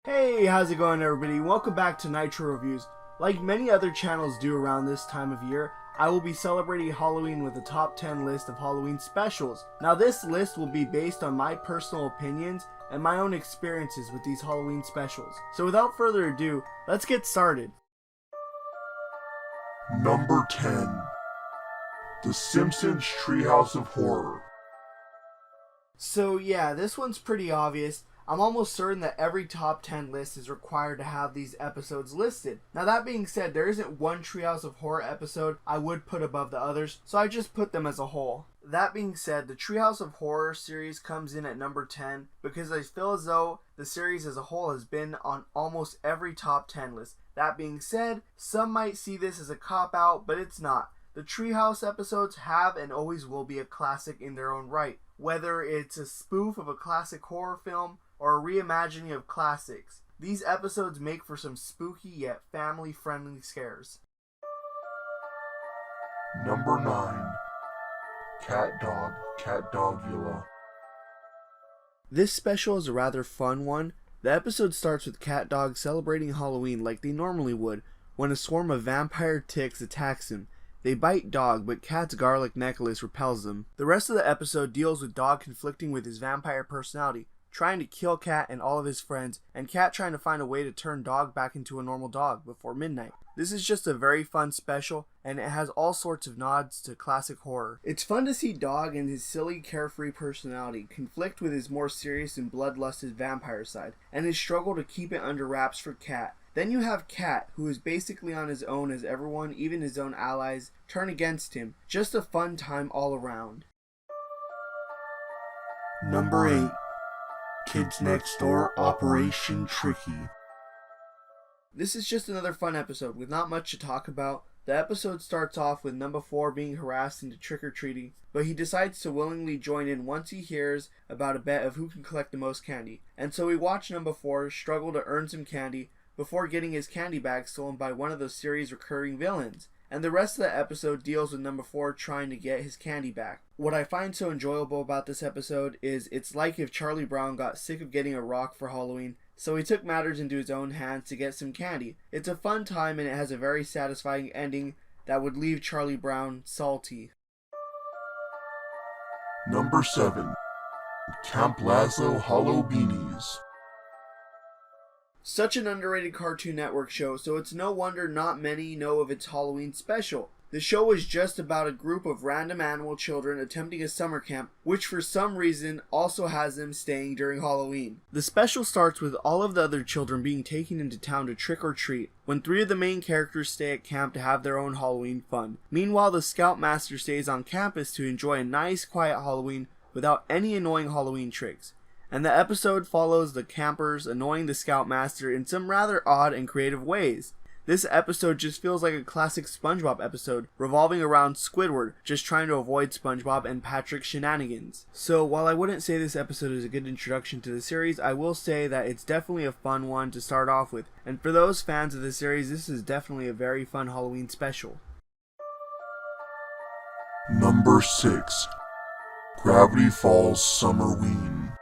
Hey, how's it going everybody? Welcome back to Nitro Reviews. Like many other channels do around this time of year, I will be celebrating Halloween with a top 10 list of Halloween specials. Now this list will be based on my personal opinions and my own experiences with these Halloween specials. So without further ado, let's get started. Number 10. The Simpsons Treehouse of Horror. So yeah, this one's pretty obvious. I'm almost certain that every top 10 list is required to have these episodes listed. Now that being said, there isn't one Treehouse of Horror episode I would put above the others, so I just put them as a whole. That being said, the Treehouse of Horror series comes in at number 10 because I feel as though the series as a whole has been on almost every top 10 list. That being said, some might see this as a cop-out, but it's not. The Treehouse episodes have and always will be a classic in their own right, whether it's a spoof of a classic horror film or a reimagining of classics. These episodes make for some spooky yet family-friendly scares. Number 9. Cat Dog Villa. This special is a rather fun one. The episode starts with Cat Dog celebrating Halloween like they normally would when a swarm of vampire ticks attacks him. They bite Dog, but Cat's garlic necklace repels them. The rest of the episode deals with Dog conflicting with his vampire personality, trying to kill Cat and all of his friends, and Cat trying to find a way to turn Dog back into a normal dog before midnight. This is just a very fun special, and it has all sorts of nods to classic horror. It's fun to see Dog and his silly, carefree personality conflict with his more serious and bloodlusted vampire side, and his struggle to keep it under wraps for Cat. Then you have Cat, who is basically on his own as everyone, even his own allies, turn against him. Just a fun time all around. Number 8. Kids Next Door Operation Tricky. This is just another fun episode with not much to talk about. The episode starts off with number 4 being harassed into trick-or-treating, but he decides to willingly join in once he hears about a bet of who can collect the most candy. And so we watch number 4 struggle to earn some candy before getting his candy bag stolen by one of the series' recurring villains. And the rest of the episode deals with number 4 trying to get his candy back. What I find so enjoyable about this episode is it's like if Charlie Brown got sick of getting a rock for Halloween, so he took matters into his own hands to get some candy. It's a fun time and it has a very satisfying ending that would leave Charlie Brown salty. Number 7. Camp Lazlo Hollow Beanies. Such an underrated Cartoon Network show, so it's no wonder not many know of its Halloween special. The show is just about a group of random animal children attempting a summer camp, which for some reason also has them staying during Halloween. The special starts with all of the other children being taken into town to trick or treat, when 3 of the main characters stay at camp to have their own Halloween fun. Meanwhile, the Scoutmaster stays on campus to enjoy a nice quiet Halloween without any annoying Halloween tricks. And the episode follows the campers annoying the Scoutmaster in some rather odd and creative ways. This episode just feels like a classic SpongeBob episode, revolving around Squidward just trying to avoid SpongeBob and Patrick's shenanigans. So while I wouldn't say this episode is a good introduction to the series, I will say that it's definitely a fun one to start off with. And for those fans of the series, this is definitely a very fun Halloween special. Number 6. Gravity Falls Summerween.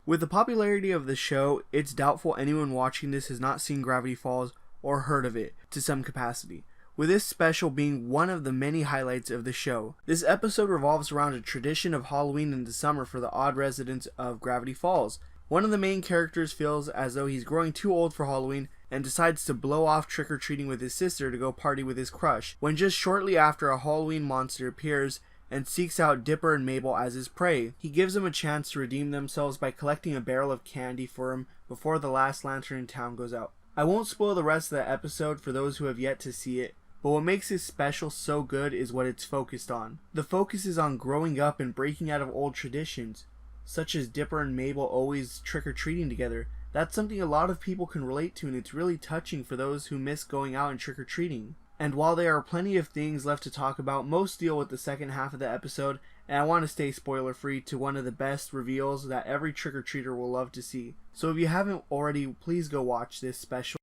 With the popularity of the show, it's doubtful anyone watching this has not seen Gravity Falls or heard of it to some capacity, with this special being one of the many highlights of the show. This episode revolves around a tradition of Halloween in the summer for the odd residents of Gravity Falls. One of the main characters feels as though he's growing too old for Halloween and decides to blow off trick-or-treating with his sister to go party with his crush, when just shortly after a Halloween monster appears and seeks out Dipper and Mabel as his prey. He gives them a chance to redeem themselves by collecting a barrel of candy for him before the last lantern in town goes out. I won't spoil the rest of the episode for those who have yet to see it, but what makes this special so good is what it's focused on. The focus is on growing up and breaking out of old traditions, such as Dipper and Mabel always trick-or-treating together. That's something a lot of people can relate to, and it's really touching for those who miss going out and trick-or-treating. And while there are plenty of things left to talk about, most deal with the second half of the episode, and I want to stay spoiler free to one of the best reveals that every trick-or-treater will love to see. So if you haven't already, please go watch this special.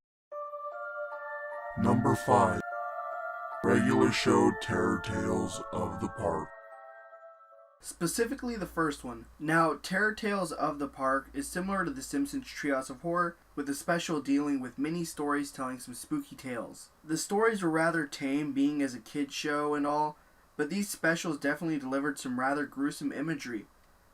Number 5. Regular Show Terror Tales of the Park. specifically the first one. Now, Terror Tales of the Park is similar to The Simpsons Treehouse of Horror, with a special dealing with mini stories telling some spooky tales. The stories were rather tame, being as a kid's show and all, but these specials definitely delivered some rather gruesome imagery.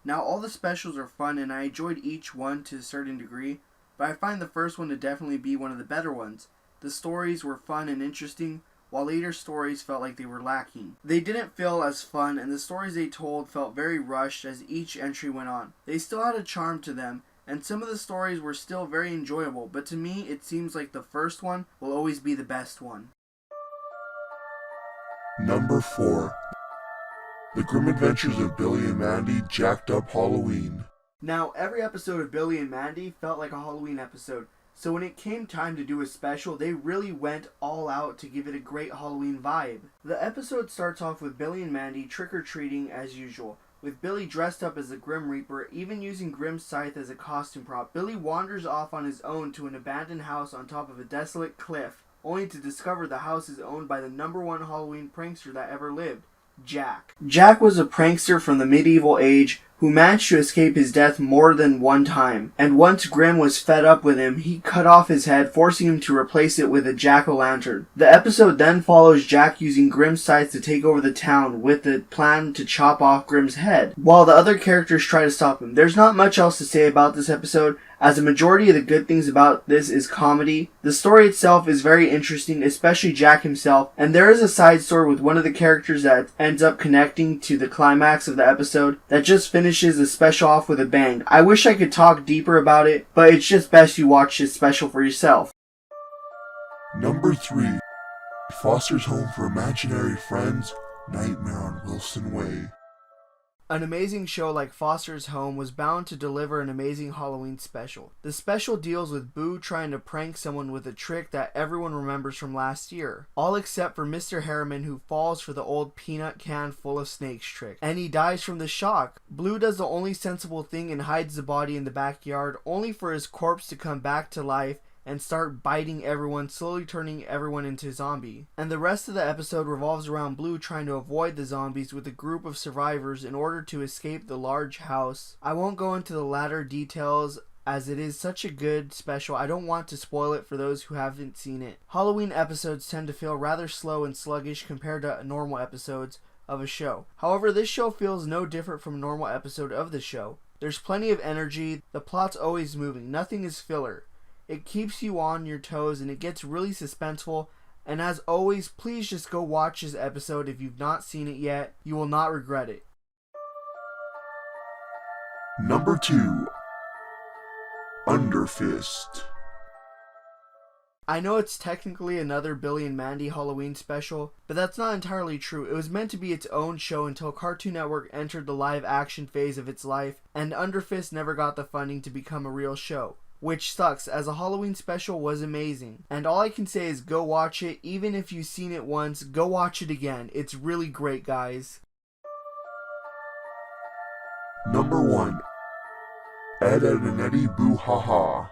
Now, all the specials are fun and I enjoyed each one to a certain degree, but I find the first one to definitely be one of the better ones. The stories were fun and interesting, while later stories felt like they were lacking. They didn't feel as fun, and the stories they told felt very rushed as each entry went on. They still had a charm to them, and some of the stories were still very enjoyable, but to me it seems like the first one will always be the best one. Number 4. The Grim Adventures of Billy and Mandy Jacked Up Halloween. Now, every episode of Billy and Mandy felt like a Halloween episode, so when it came time to do a special, they really went all out to give it a great Halloween vibe. The episode starts off with Billy and Mandy trick-or-treating as usual, with Billy dressed up as the Grim Reaper, even using Grim's scythe as a costume prop. Billy wanders off on his own to an abandoned house on top of a desolate cliff, only to discover the house is owned by the #1 Halloween prankster that ever lived, Jack. Jack was a prankster from the medieval age who managed to escape his death more than one time, and once Grim was fed up with him, he cut off his head, forcing him to replace it with a jack-o'-lantern. The episode then follows Jack using Grim's scythe to take over the town with the plan to chop off Grim's head, while the other characters try to stop him. There's not much else to say about this episode, as the majority of the good things about this is comedy. The story itself is very interesting, especially Jack himself, and there is a side story with one of the characters that ends up connecting to the climax of the episode that just finishes the special off with a bang. I wish I could talk deeper about it, but it's just best you watch this special for yourself. Number 3. Foster's Home for Imaginary Friends, Nightmare on Wilson Way. An amazing show like Foster's Home was bound to deliver an amazing Halloween special. The special deals with Boo trying to prank someone with a trick that everyone remembers from last year. All except for Mr. Harriman, who falls for the old peanut can full of snakes trick, and he dies from the shock. Blue does the only sensible thing and hides the body in the backyard, only for his corpse to come back to life and start biting everyone, slowly turning everyone into a zombie. And the rest of the episode revolves around Blue trying to avoid the zombies with a group of survivors in order to escape the large house. I won't go into the latter details as it is such a good special. I don't want to spoil it for those who haven't seen it. Halloween episodes tend to feel rather slow and sluggish compared to normal episodes of a show. However, this show feels no different from a normal episode of the show. There's plenty of energy, the plot's always moving, nothing is filler. It keeps you on your toes and it gets really suspenseful, and as always, please just go watch this episode if you've not seen it yet. You will not regret it. Number 2. Underfist. I know it's technically another Billy and Mandy Halloween special, but that's not entirely true. It was meant to be its own show until Cartoon Network entered the live action phase of its life, and Underfist never got the funding to become a real show. Which sucks, as a Halloween special was amazing. And all I can say is go watch it. Even if you've seen it once, go watch it again. It's really great, guys. Number 1. Ed, Edd and Eddy Boo Ha Ha.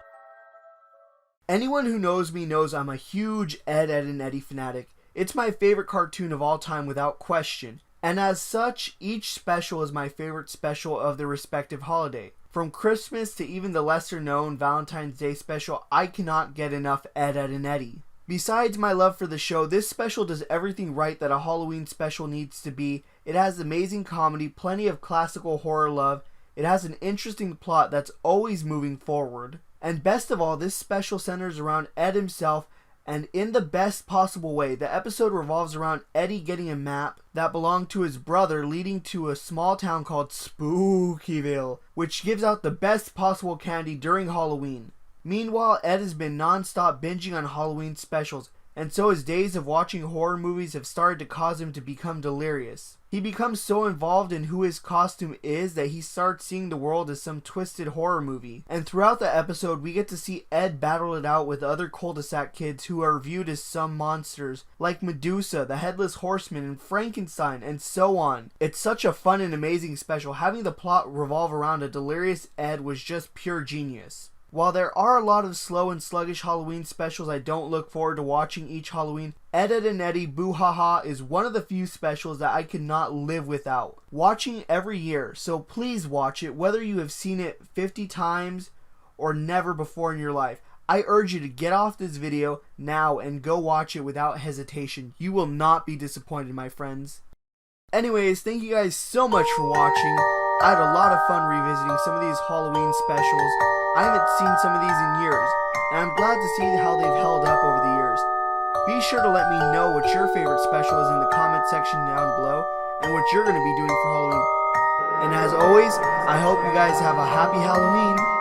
Anyone who knows me knows I'm a huge Ed, Edd and Eddy fanatic. It's my favorite cartoon of all time without question. And as such, each special is my favorite special of the respective holiday. From Christmas to even the lesser known Valentine's Day special, I cannot get enough Ed, Edd and Eddy. Besides my love for the show, this special does everything right that a Halloween special needs to be. It has amazing comedy, plenty of classical horror love, it has an interesting plot that's always moving forward. And best of all, this special centers around Ed himself, and in the best possible way. The episode revolves around Eddie getting a map that belonged to his brother, leading to a small town called Spookyville, which gives out the best possible candy during Halloween. Meanwhile, Ed has been non-stop binging on Halloween specials, and so his days of watching horror movies have started to cause him to become delirious. He becomes so involved in who his costume is that he starts seeing the world as some twisted horror movie. And throughout the episode, we get to see Ed battle it out with other cul-de-sac kids who are viewed as some monsters, like Medusa, the Headless Horseman, and Frankenstein, and so on. It's such a fun and amazing special. Having the plot revolve around a delirious Ed was just pure genius. While there are a lot of slow and sluggish Halloween specials I don't look forward to watching each Halloween, Ed, Edd n Eddy Boo Ha Ha is one of the few specials that I could not live without. Watching every year, so please watch it whether you have seen it 50 times or never before in your life. I urge you to get off this video now and go watch it without hesitation. You will not be disappointed, my friends. Anyways, thank you guys so much for watching. I had a lot of fun revisiting some of these Halloween specials. I haven't seen some of these in years, and I'm glad to see how they've held up over the years. Be sure to let me know what your favorite special is in the comment section down below, and what you're going to be doing for Halloween. And as always, I hope you guys have a happy Halloween.